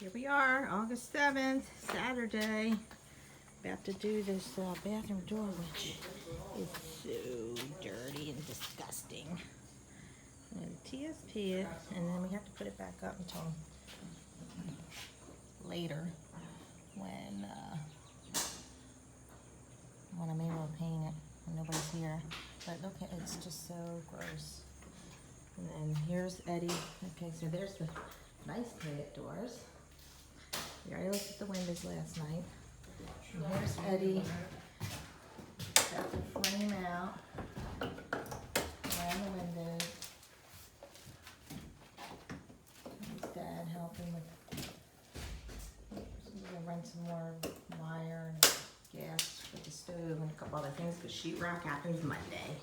Here we are, August 7th, Saturday. About to do this bathroom door, which is so dirty and disgusting. I'm going to TSP it, and then we have to put it back up until later when I'm able to paint it when nobody's here. But look, it's just so gross. And then here's Eddie. Okay, so there's the nice painted doors. We already looked at the windows last night. And here's Eddie. Got the frame out around the windows. His dad helping with. He's gonna run some more wire and gas for the stove and a couple other things because sheetrock happens Monday.